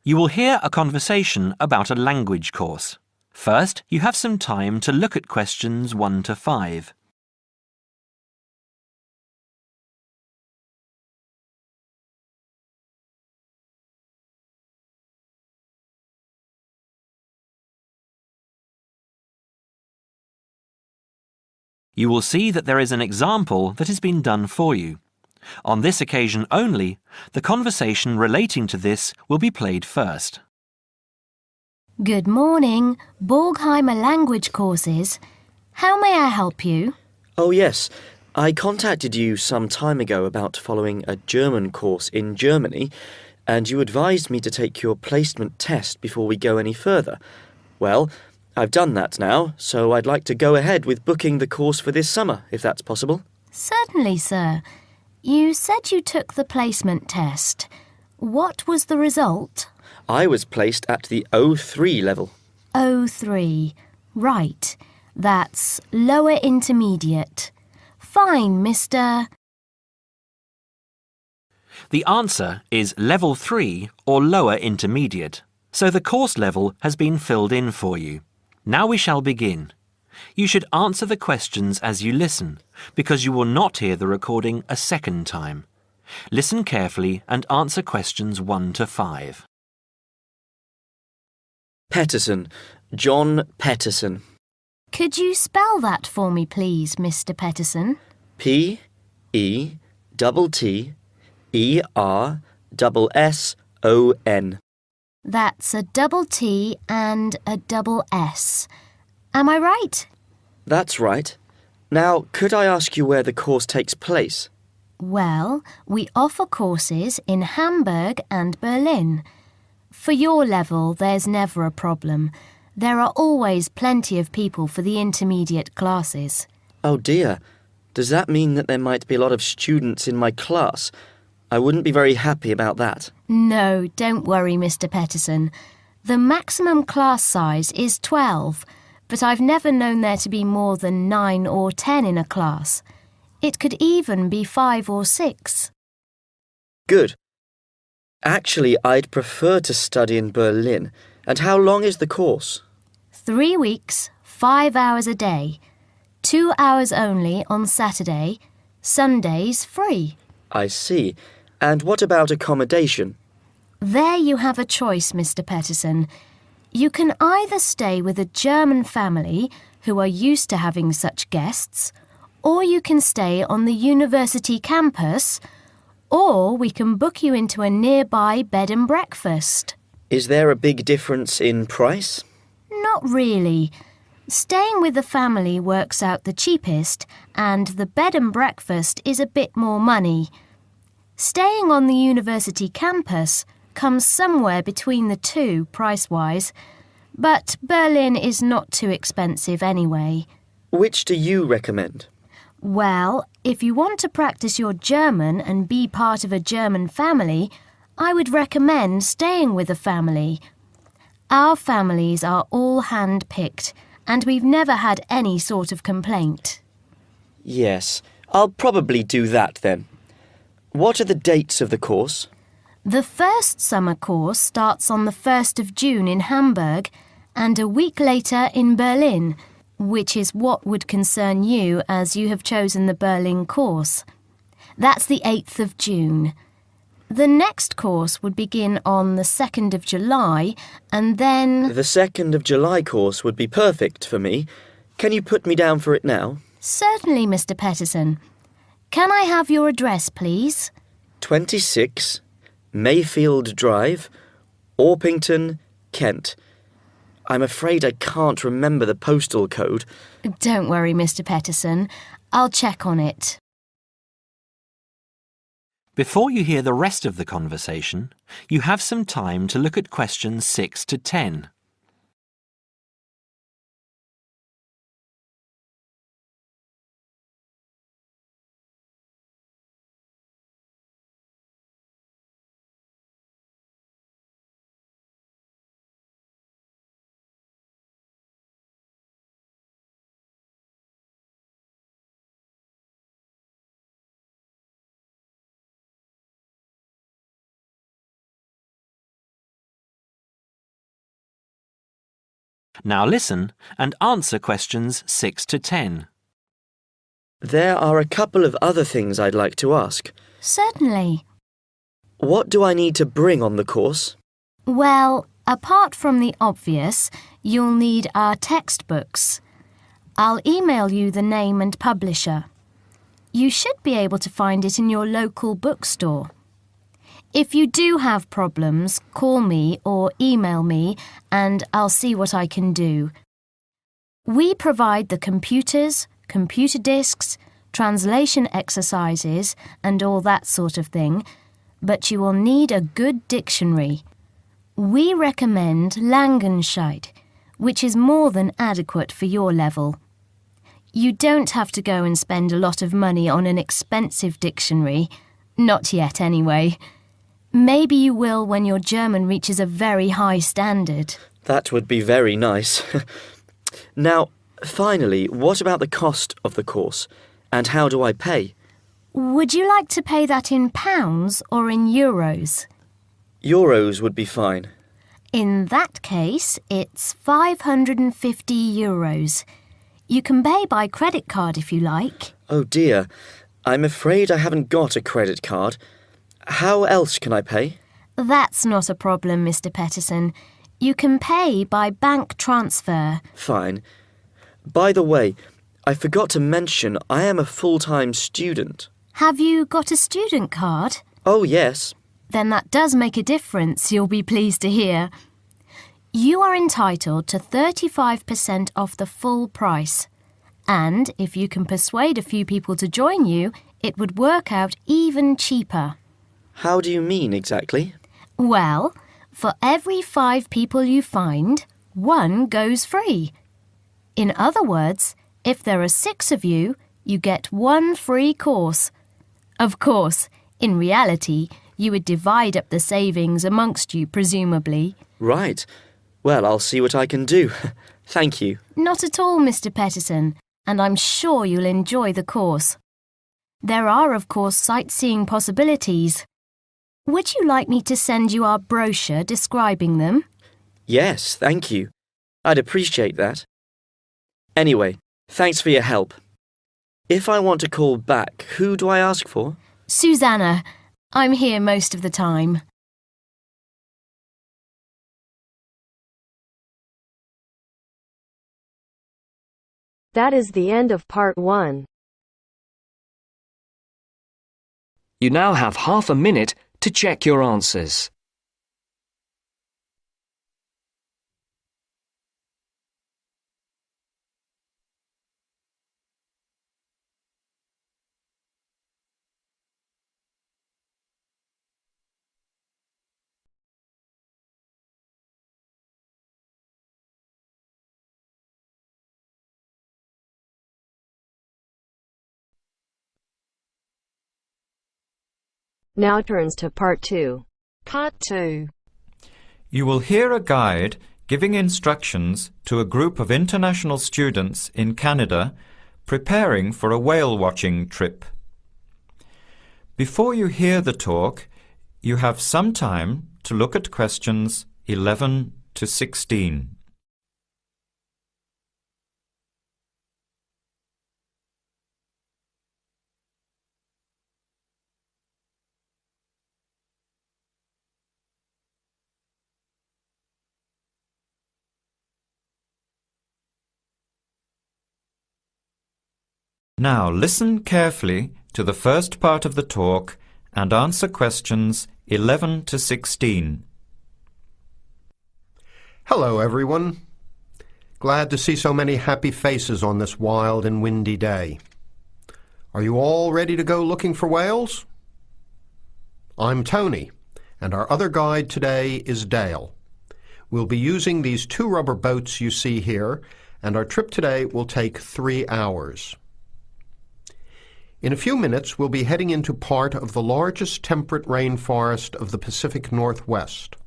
You will hear a conversation about a language course. First, you have some time to look at questions 1 to 5. You will see that there is an example that has been done for you. On this occasion only, the conversation relating to this will be played first. Good morning, Borgheimer Language Courses. How may I help you? Oh yes, I contacted you some time ago about following a German course in Germany, and you advised me to take your placement test before we go any further. Well, I've done that now, so I'd like to go ahead with booking the course for this summer, if that's possible. Certainly, sir. You said you took the placement test. What was the result? I was placed at the O3 level. O3. Right. That's lower intermediate. Fine, Mr. The answer is Level 3 or lower intermediate, so the course level has been filled in for you. Now we shall begin. You should answer the questions as you listen, because you will not hear the recording a second time. Listen carefully and answer questions 1 to 5. Petterson. John Petterson. Could you spell that for me, please, Mr. Petterson? P-E-T-T-E-R-S-S-O-N. That's a double T and a double S. Am I right? That's right. Now, could I ask you where the course takes place? Well, we offer courses in Hamburg and Berlin. For your level, there's never a problem. There are always plenty of people for the intermediate classes. Oh dear. Does that mean that there might be a lot of students in my class? I wouldn't be very happy about that. No, don't worry, Mr. Petterson. The maximum class size is 12, but I've never known there to be more than 9 or 10 in a class. It could even be 5 or 6. Good. Actually, I'd prefer to study in Berlin. And how long is the course? 3 weeks, 5 hours a day. 2 hours only on Saturday. Sundays free. I see. And what about accommodation? There you have a choice, Mr. Petterson. You can either stay with a German family who are used to having such guests, or you can stay on the university campus, or we can book you into a nearby bed and breakfast. Is there a big difference in price? Not really. Staying with the family works out the cheapest, and the bed and breakfast is a bit more money. Staying on the university campus comes somewhere between the two price-wise, but Berlin is not too expensive anyway. Which do you recommend? Well, if you want to practice your German and be part of a German family, I would recommend staying with a family. Our families are all hand-picked, and we've never had any sort of complaint. Yes, I'll probably do that then. What are the dates of the course? The first summer course starts on the 1st of June in Hamburg and a week later in Berlin, which is what would concern you as you have chosen the Berlin course. That's the 8th of June. The next course would begin on the 2nd of July and then... The 2nd of July course would be perfect for me. Can you put me down for it now? Certainly, Mr. Petterson. Can I have your address, please? 26 Mayfield Drive, Orpington, Kent. I'm afraid I can't remember the postal code. Don't worry, Mr. Petterson. I'll check on it. Before you hear the rest of the conversation, you have some time to look at questions 6 to 10. Now listen and answer questions 6 to 10. There are a couple of other things I'd like to ask. Certainly. What do I need to bring on the course? Well, apart from the obvious, you'll need our textbooks. I'll email you the name and publisher. You should be able to find it in your local bookstore. If you do have problems, call me or email me and I'll see what I can do. We provide the computers, computer disks, translation exercises and all that sort of thing, but you will need a good dictionary. We recommend Langenscheidt, which is more than adequate for your level. You don't have to go and spend a lot of money on an expensive dictionary. Not yet, anyway. Maybe you will when your German reaches a very high standard. That would be very nice. Now, finally, what about the cost of the course? And how do I pay? Would you like to pay that in pounds or in euros? Euros would be fine. In that case, it's 550 euros. You can pay by credit card if you like. Oh dear, I'm afraid I haven't got a credit card. How else can I pay? That's not a problem, Mr. Peterson. You can pay by bank transfer. Fine. By the way, I forgot to mention I am a full-time student. Have you got a student card? Oh, yes. Then that does make a difference, you'll be pleased to hear. You are entitled to 35% off the full price. And if you can persuade a few people to join you, it would work out even cheaper. How do you mean exactly? Well, for every 5 people you find, 1 goes free. In other words, if there are 6 of you, you get 1 free course. Of course, in reality, you would divide up the savings amongst you, presumably. Right. Well, I'll see what I can do. Thank you. Not at all, Mr. Peterson, and I'm sure you'll enjoy the course. There are, of course, sightseeing possibilities. Would you like me to send you our brochure describing them? Yes, thank you. I'd appreciate that. Anyway, thanks for your help. If I want to call back, who do I ask for? Susanna. I'm here most of the time. That is the end of part 1. You now have half a minute to check your answers. Now turns to part 2. Part 2. You will hear a guide giving instructions to a group of international students in Canada preparing for a whale watching trip. Before you hear the talk, you have some time to look at questions 11 to 16. Now listen carefully to the first part of the talk and answer questions 11 to 16. Hello, everyone. Glad to see so many happy faces on this wild and windy day. Are you all ready to go looking for whales? I'm Tony, and our other guide today is Dale. We'll be using these 2 rubber boats you see here, and our trip today will take 3 hours. In a few minutes, we'll be heading into part of the largest temperate rainforest of the Pacific Northwest.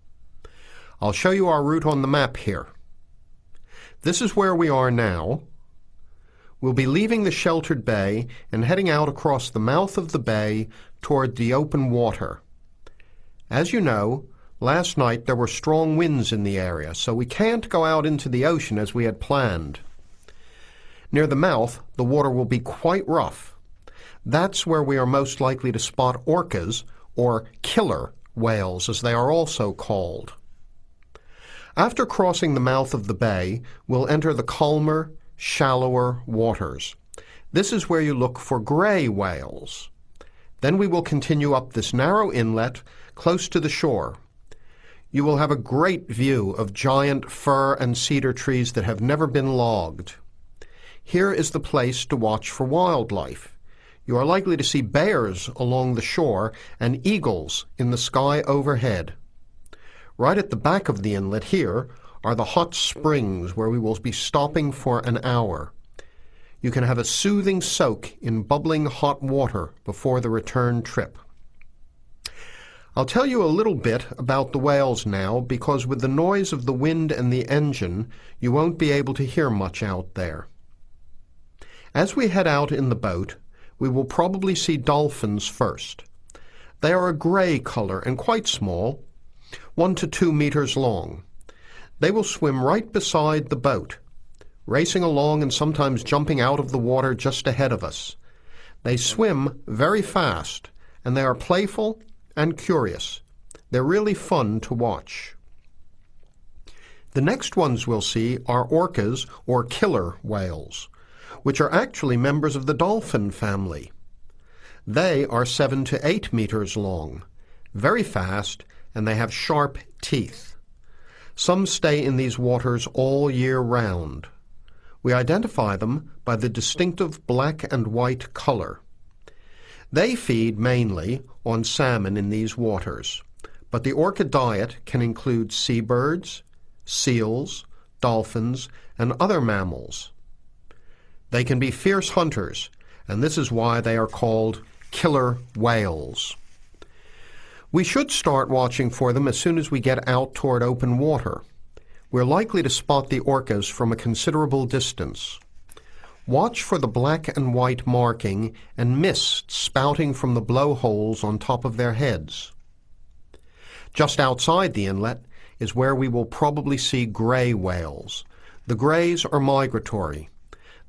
I'll show you our route on the map here. This is where we are now. We'll be leaving the sheltered bay and heading out across the mouth of the bay toward the open water. As you know, Last night there were strong winds in the area, so we can't go out into the ocean as we had planned. Near the mouth, the water will be quite rough. That's where we are most likely to spot orcas, or killer whales as they are also called. After crossing the mouth of the bay, we'll enter the calmer, shallower waters. This is where you look for grey whales. Then we will continue up this narrow inlet close to the shore. You will have a great view of giant fir and cedar trees that have never been logged. Here is the place to watch for wildlife. You are likely to see bears along the shore and eagles in the sky overhead. Right at the back of the inlet here are the hot springs where we will be stopping for an hour. You can have a soothing soak in bubbling hot water before the return trip. I'll tell you a little bit about the whales now, because with the noise of the wind and the engine, you won't be able to hear much out there. As we head out in the boat, we will probably see dolphins first. They are a grey colour and quite small, 1 to 2 meters long. They will swim right beside the boat, racing along and sometimes jumping out of the water just ahead of us. They swim very fast, and they are playful and curious. They're really fun to watch. The next ones we'll see are orcas, or killer whales, which are actually members of the dolphin family. They are 7 to 8 meters long, very fast, and they have sharp teeth. Some stay in these waters all year round. We identify them by the distinctive black and white color. They feed mainly on salmon in these waters, but the orca diet can include seabirds, seals, dolphins, and other mammals. They can be fierce hunters, and this is why they are called killer whales. We should start watching for them as soon as we get out toward open water. We're likely to spot the orcas from a considerable distance. Watch for the black and white marking and mist spouting from the blowholes on top of their heads. Just outside the inlet is where we will probably see grey whales. The greys are migratory.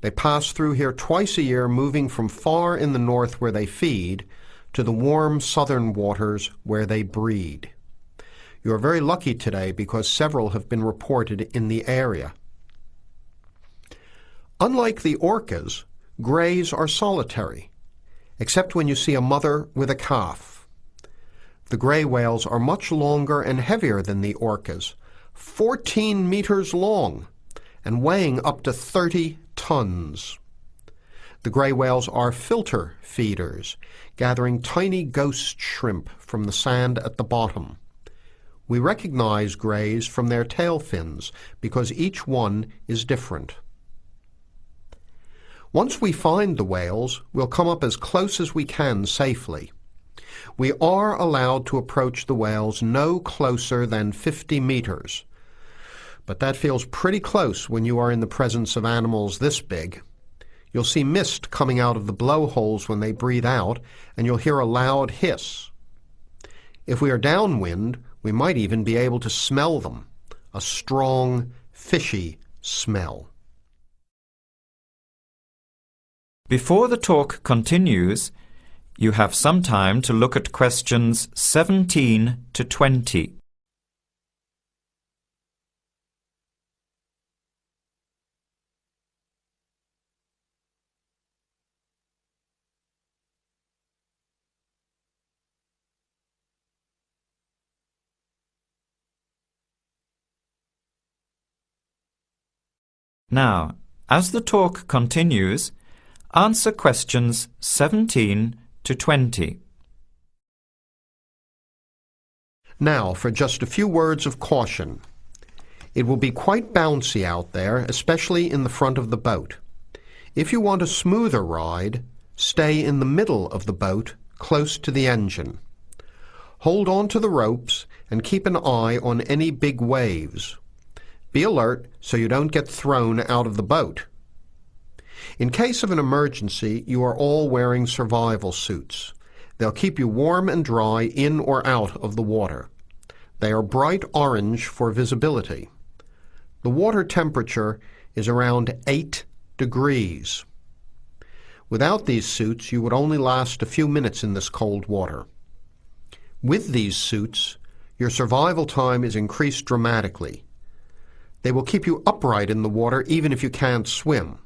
They pass through here twice a year, moving from far in the north where they feed to the warm southern waters where they breed. You are very lucky today because several have been reported in the area. Unlike the orcas, greys are solitary, except when you see a mother with a calf. The grey whales are much longer and heavier than the orcas, 14 meters long, and weighing up to 30 tons. The grey whales are filter feeders, gathering tiny ghost shrimp from the sand at the bottom. We recognize greys from their tail fins because each one is different. Once we find the whales, we'll come up as close as we can safely. We are allowed to approach the whales no closer than 50 meters, but that feels pretty close when you are in the presence of animals this big. You'll see mist coming out of the blowholes when they breathe out, and you'll hear a loud hiss. If we are downwind, we might even be able to smell them, a strong, fishy smell. Before the talk continues, you have some time to look at questions 17 to 20. Now, as the talk continues, answer questions 17 to 20. Now, for just a few words of caution. It will be quite bouncy out there, especially in the front of the boat. If you want a smoother ride, stay in the middle of the boat, close to the engine. Hold on to the ropes and keep an eye on any big waves. Be alert so you don't get thrown out of the boat. In case of an emergency, you are all wearing survival suits. They'll keep you warm and dry in or out of the water. They are bright orange for visibility. The water temperature is around 8 degrees. Without these suits, you would only last a few minutes in this cold water. With these suits, your survival time is increased dramatically. They will keep you upright in the water even if you can't swim.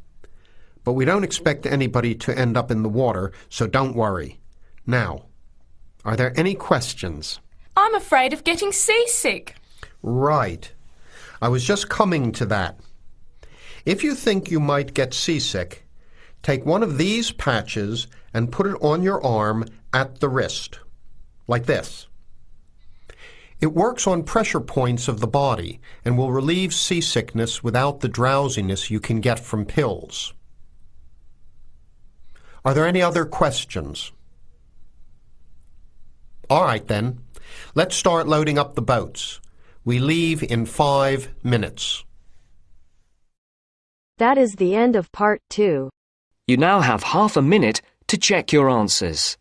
But we don't expect anybody to end up in the water, so don't worry. Now, are there any questions? I'm afraid of getting seasick. Right. I was just coming to that. If you think you might get seasick, take one of these patches and put it on your arm at the wrist, like this. It works on pressure points of the body and will relieve seasickness without the drowsiness you can get from pills. Are there any other questions? All right then, let's start loading up the boats. We leave in 5 minutes. That is the end of part 2. You now have half a minute to check your answers.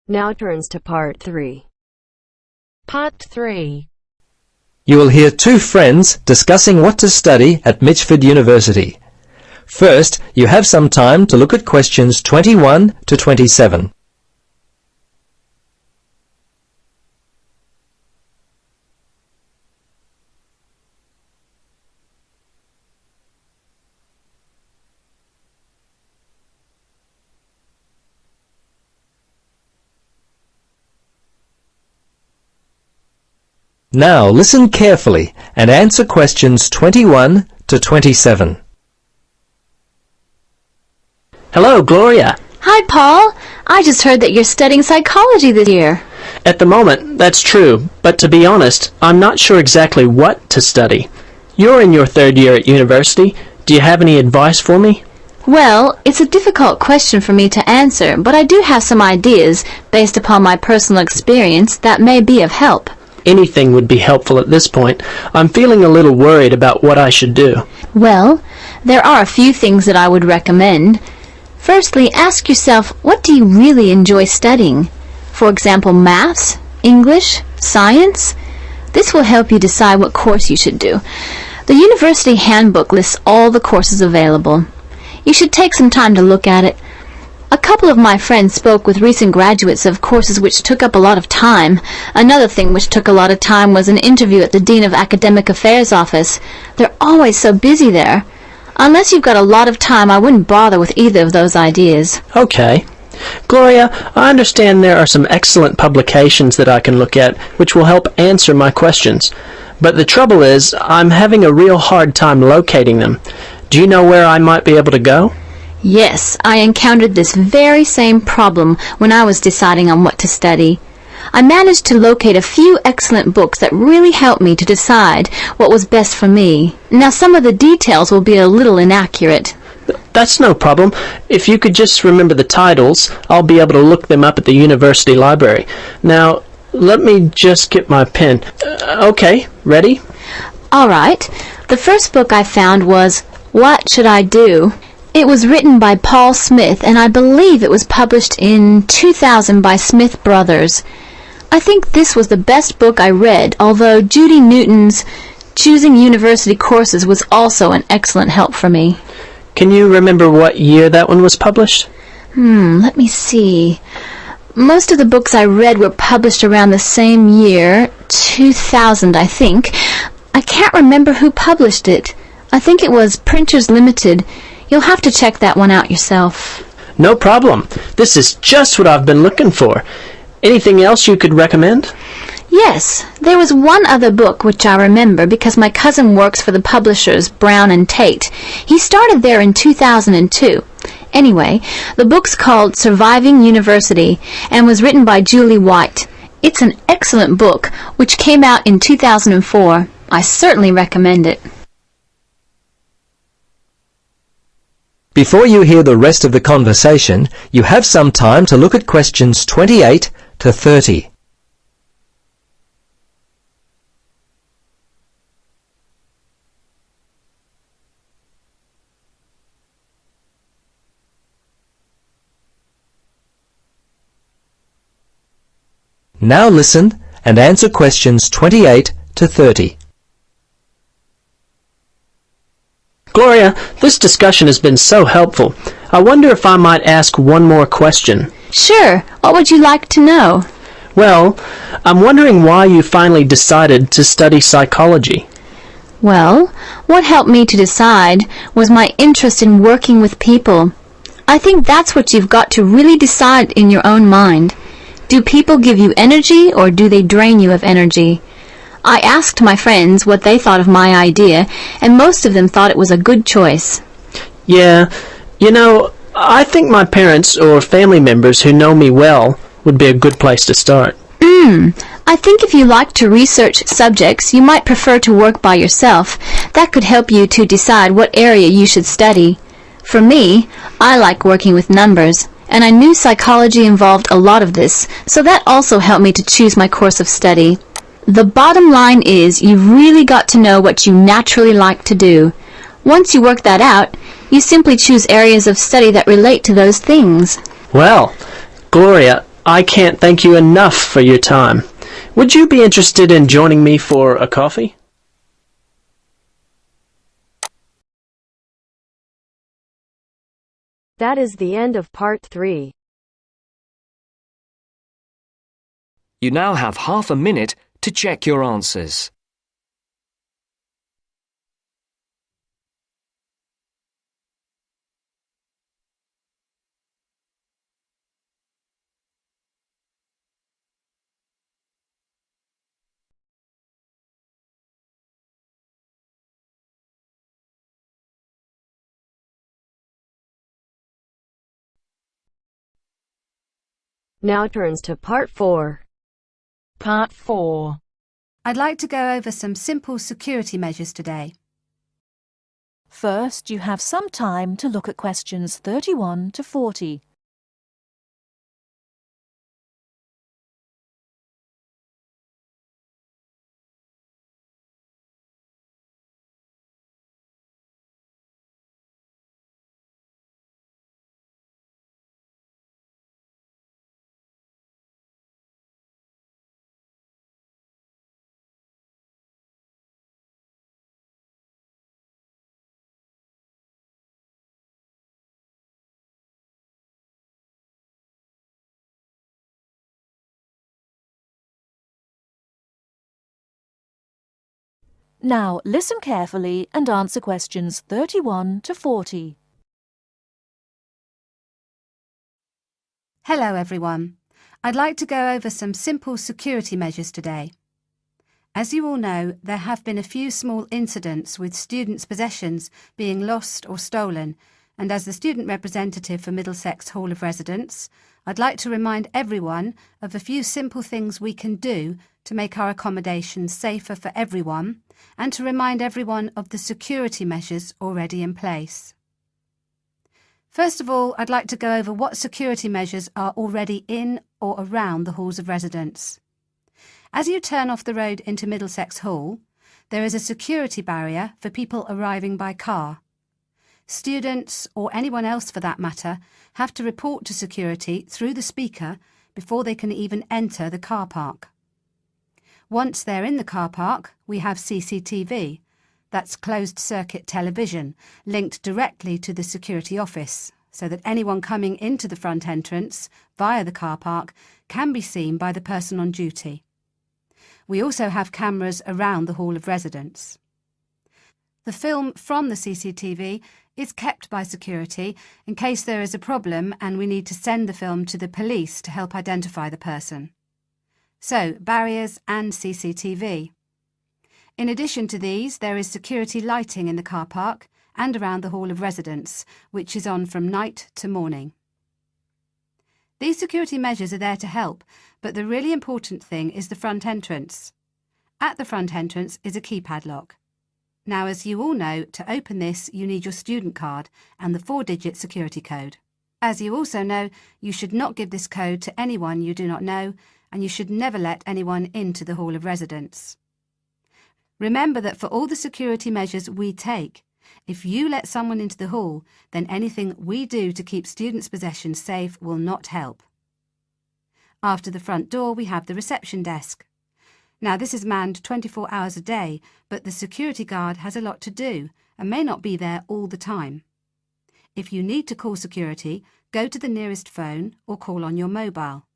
Now turns to part 3. Part 3. You will hear two friends discussing what to study at Mitchford University. First, you have some time to look at questions 21 to 27. Now listen carefully and answer questions 21 to 27. Hello, Gloria. Hi, Paul. I just heard that you're studying psychology this year. At the moment, that's true, but to be honest, I'm not sure exactly what to study. You're in your 3rd year at university. Do you have any advice for me? Well, it's a difficult question for me to answer, but I do have some ideas based upon my personal experience that may be of help. Anything would be helpful at this point. I'm feeling a little worried about what I should do. Well, there are a few things that I would recommend. Firstly, ask yourself, what do you really enjoy studying? For example, maths, English, science? This will help you decide what course you should do. The university handbook lists all the courses available. You should take some time to look at it. A couple of my friends spoke with recent graduates of courses which took up a lot of time. Another thing which took a lot of time was an interview at the Dean of Academic Affairs office. They're always so busy there. Unless you've got a lot of time, I wouldn't bother with either of those ideas. Okay. Gloria, I understand there are some excellent publications that I can look at which will help answer my questions. But the trouble is, I'm having a real hard time locating them. Do you know where I might be able to go? Yes, I encountered this very same problem when I was deciding on what to study. I managed to locate a few excellent books that really helped me to decide what was best for me. Now, some of the details will be a little inaccurate. That's no problem. If you could just remember the titles, I'll be able to look them up at the university library. Now, let me just get my pen. Okay, ready? All right. The first book I found was What Should I Do? It was written by Paul Smith, and I believe it was published in 2000 by Smith Brothers. I think this was the best book I read, although Judy Newton's Choosing University Courses was also an excellent help for me. Can you remember what year that one was published? Let me see. Most of the books I read were published around the same year, 2000, I think. I can't remember who published it. I think it was Printers Limited. You'll have to check that one out yourself. No problem. This is just what I've been looking for. Anything else you could recommend? Yes, there was one other book which I remember because my cousin works for the publishers Brown and Tate. He started there in 2002. Anyway, the book's called Surviving University and was written by Julie White. It's an excellent book, which came out in 2004. I certainly recommend it. Before you hear the rest of the conversation, you have some time to look at questions 28 to 30. Now listen and answer questions 28 to 30. Gloria, this discussion has been so helpful. I wonder if I might ask one more question. Sure. What would you like to know? Well, I'm wondering why you finally decided to study psychology. Well, what helped me to decide was my interest in working with people. I think that's what you've got to really decide in your own mind. Do people give you energy or do they drain you of energy? I asked my friends what they thought of my idea, and most of them thought it was a good choice. Yeah, you know, I think my parents or family members who know me well would be a good place to start. I think if you like to research subjects, you might prefer to work by yourself. That could help you to decide what area you should study. For me, I like working with numbers, and I knew psychology involved a lot of this, so that also helped me to choose my course of study. The bottom line is you've really got to know what you naturally like to do. Once you work that out, you simply choose areas of study that relate to those things. Well, Gloria, I can't thank you enough for your time. Would you be interested in joining me for a coffee? That is the end of part 3. You now have half a minute to check your answers. Now turns to part 4. Part 4. I'd like to go over some simple security measures today. First, you have some time to look at questions 31 to 40. Now, listen carefully and answer questions 31 to 40. Hello everyone. I'd like to go over some simple security measures today. As you all know, there have been a few small incidents with students' possessions being lost or stolen, and as the student representative for Middlesex Hall of Residence, I'd like to remind everyone of a few simple things we can do to make our accommodations safer for everyone, and to remind everyone of the security measures already in place. First of all, I'd like to go over what security measures are already in or around the halls of residence. As you turn off the road into Middlesex Hall, there is a security barrier for people arriving by car. Students, or anyone else for that matter, have to report to security through the speaker before they can even enter the car park. Once they're in the car park, we have CCTV, that's closed-circuit television, linked directly to the security office, so that anyone coming into the front entrance via the car park can be seen by the person on duty. We also have cameras around the Hall of Residence. The film from the CCTV is kept by security in case there is a problem and we need to send the film to the police to help identify the person. So, barriers and CCTV. In addition to these, there is security lighting in the car park and around the Hall of Residence, which is on from night to morning. These security measures are there to help, but the really important thing is the front entrance. At the front entrance is a keypad lock. Now, as you all know, to open this you need your student card and the 4-digit security code. As you also know, you should not give this code to anyone you do not know, and you should never let anyone into the Hall of Residence. Remember that for all the security measures we take, if you let someone into the hall, then anything we do to keep students' possessions safe will not help. After the front door, we have the reception desk. Now, this is manned 24 hours a day, but the security guard has a lot to do and may not be there all the time. If you need to call security, go to the nearest phone or call on your mobile.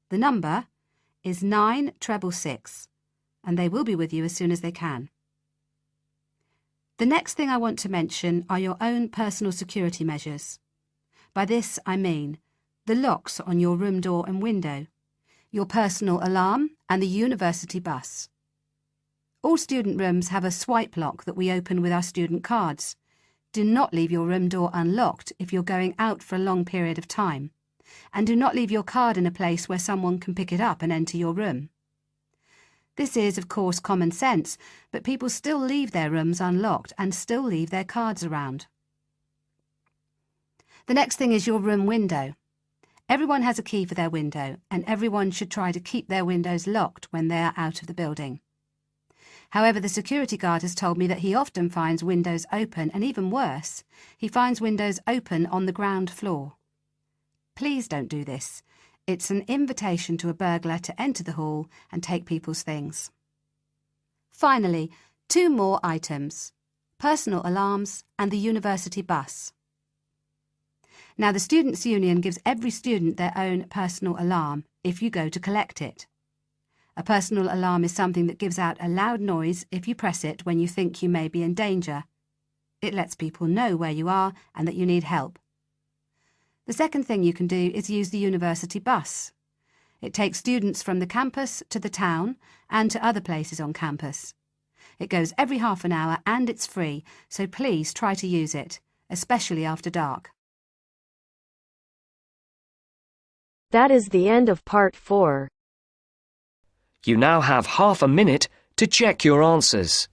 The number is 9666, and they will be with you as soon as they can. The next thing I want to mention are your own personal security measures. By this I mean the locks on your room door and window, your personal alarm and the university bus. All student rooms have a swipe lock that we open with our student cards. Do not leave your room door unlocked if you're going out for a long period of time, and do not leave your card in a place where someone can pick it up and enter your room. This is, of course, common sense, but people still leave their rooms unlocked and still leave their cards around. The next thing is your room window. Everyone has a key for their window, and everyone should try to keep their windows locked when they are out of the building. However, the security guard has told me that he often finds windows open, and even worse, he finds windows open on the ground floor. Please don't do this. It's an invitation to a burglar to enter the hall and take people's things. Finally, 2 more items: personal alarms and the university bus. Now, the Students' Union gives every student their own personal alarm if you go to collect it. A personal alarm is something that gives out a loud noise if you press it when you think you may be in danger. It lets people know where you are and that you need help. The second thing you can do is use the university bus. It takes students from the campus to the town and to other places on campus. It goes every half an hour and it's free, so please try to use it, especially after dark. That is the end of part 4. You now have half a minute to check your answers.